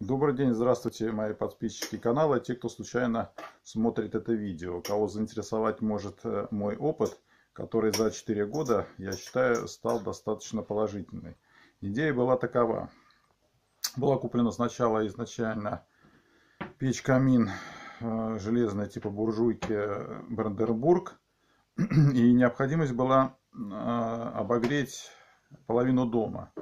Добрый день, здравствуйте, мои подписчики канала, те, кто случайно смотрит это видео. Кого заинтересовать может мой опыт, который за 4 года, я считаю, стал достаточно положительный. Идея была такова. Была куплена сначала изначально печь-камин железная типа буржуйки Бранденбург. И необходимость была обогреть половину дома.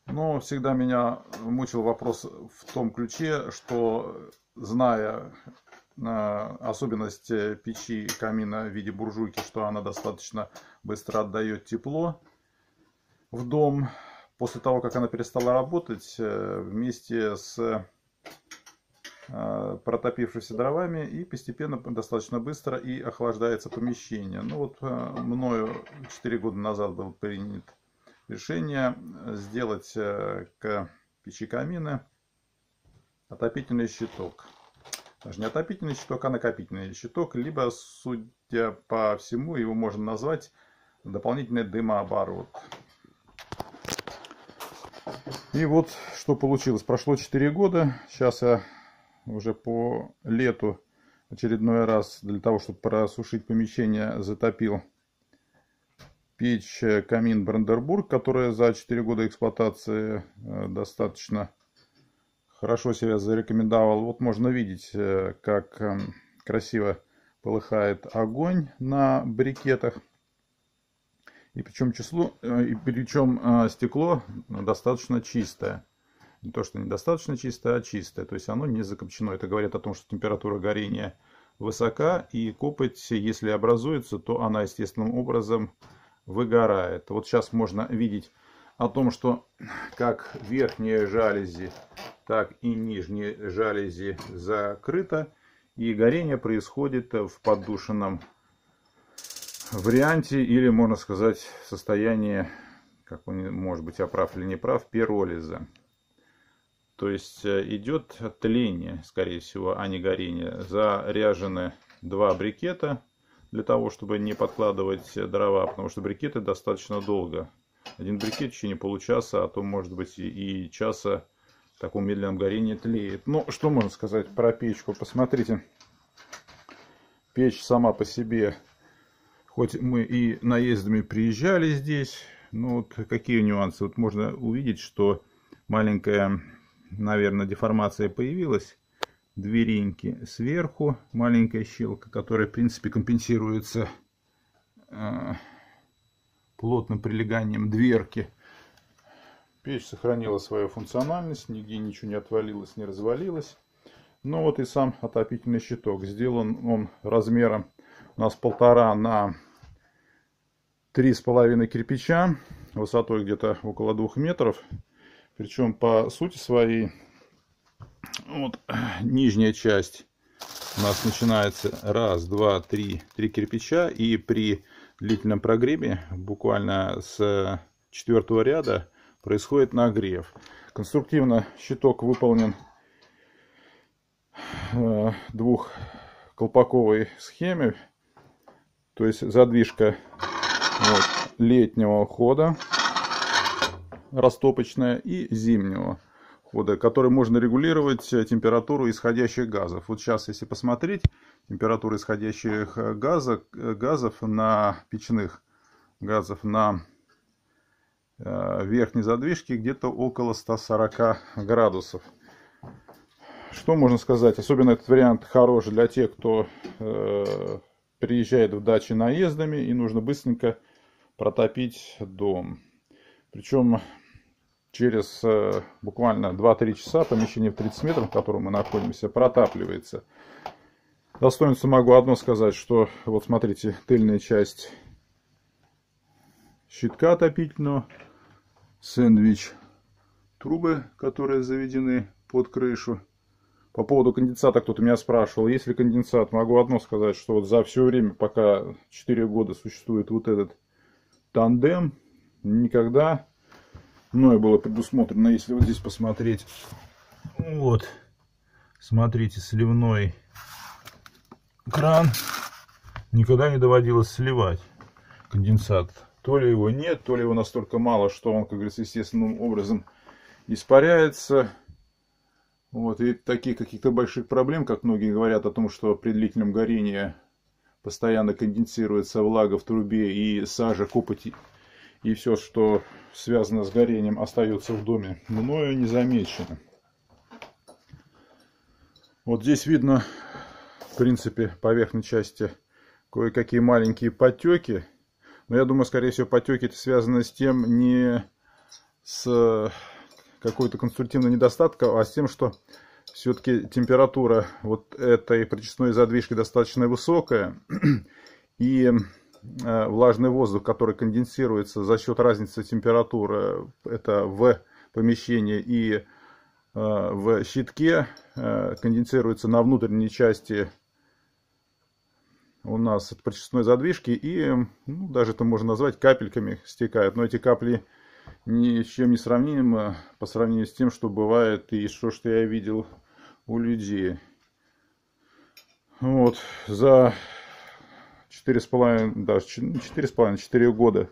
Но всегда меня мучил вопрос в том ключе, что, зная особенность печи камина в виде буржуйки, что она достаточно быстро отдает тепло в дом, после того, как она перестала работать, вместе с протопившимися дровами и постепенно, достаточно быстро и охлаждается помещение. Ну вот мною 4 года назад был принят решение сделать к печи камина отопительный щиток. Даже не отопительный щиток, а накопительный щиток, либо, судя по всему, его можно назвать дополнительный дымооборот. И вот что получилось. Прошло 4 года. Сейчас я уже по лету очередной раз для того, чтобы просушить помещение, затопил печь-камин Бранденбург, которая за 4 года эксплуатации достаточно хорошо себя зарекомендовала. Вот можно видеть, как красиво полыхает огонь на брикетах. И причем стекло достаточно чистое. Не то, что недостаточно чистое, а чистое. То есть оно не закопчено. Это говорит о том, что температура горения высока. И копоть, если образуется, то она естественным образом выгорает. Вот сейчас можно видеть о том, что как верхние жалюзи, так и нижние жалюзи закрыто. И горение происходит в поддушенном варианте, или, можно сказать, в состоянии, как он, может быть, я прав или не прав, пиролиза. То есть идет тление, скорее всего, а не горение. Заряжены 2 брикета для того, чтобы не подкладывать дрова, потому что брикеты достаточно долго. Один брикет в течение получаса, а то, может быть, и часа в таком медленном горении тлеет. Ну, что можно сказать про печку? Посмотрите, печь сама по себе, хоть мы и наездами приезжали здесь, но вот какие нюансы? Вот можно увидеть, что маленькая, наверное, деформация появилась. Двереньки сверху, маленькая щелка, которая, в принципе, компенсируется плотным прилеганием дверки. Печь сохранила свою функциональность, нигде ничего не отвалилось, не развалилось. Ну вот и сам отопительный щиток. Сделан он размером у нас 1,5 на 3,5 кирпича, высотой где-то около 2 метров. Причем по сути своей, вот нижняя часть у нас начинается 1, 2, 3 кирпича, и при длительном прогреве буквально с 4-го ряда происходит нагрев. Конструктивно щиток выполнен в 2-колпаковой схеме, то есть задвижка летнего хода растопочная и зимнего хода, который можно регулировать температуру исходящих газов. Вот сейчас, если посмотреть, температура исходящих газов на печных газов на верхней задвижке где-то около 140 градусов. Что можно сказать? Особенно этот вариант хорош для тех, кто приезжает в дачи наездами и нужно быстренько протопить дом. Причем через буквально 2-3 часа помещение в 30 метров, в котором мы находимся, протапливается. Достоинство могу одно сказать, что вот смотрите, тыльная часть щитка отопительного, сэндвич, трубы, которые заведены под крышу. По поводу конденсата кто-то меня спрашивал, есть ли конденсат. Могу одно сказать, что вот за все время, пока 4 года существует вот этот тандем, никогда мною было предусмотрено, если вот здесь посмотреть, вот, смотрите, сливной кран, никогда не доводилось сливать конденсат. То ли его нет, то ли его настолько мало, что он, как говорится, естественным образом испаряется. Вот, и таких каких-то больших проблем, как многие говорят о том, что при длительном горении постоянно конденсируется влага в трубе и сажа, копоть и все, что связано с горением, остается в доме, мною не замечено. Вот здесь видно, в принципе, по верхней части кое-какие маленькие потеки. Но я думаю, скорее всего, потеки это связано с тем, не с какой-то конструктивной недостатком, а с тем, что все-таки температура вот этой прочистной задвижки достаточно высокая, и влажный воздух, который конденсируется за счет разницы температуры, это в помещении и в щитке, конденсируется на внутренней части у нас от прочистной задвижки, и ну, даже это можно назвать капельками стекают. Но эти капли ни с чем не сравнимы по сравнению с тем, что бывает и что я видел у людей. Вот, за 4,5, даже 4,5-4 года.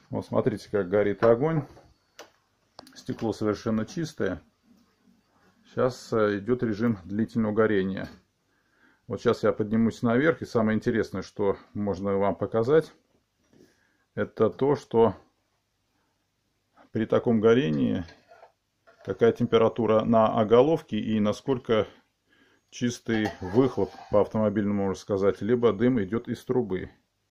Вот смотрите, как горит огонь. Стекло совершенно чистое. Сейчас идет режим длительного горения. Вот сейчас я поднимусь наверх, и самое интересное, что можно вам показать, это то, что при таком горении какая температура на оголовке и насколько чистый выхлоп, по автомобильному можно сказать, либо дым идет из трубы.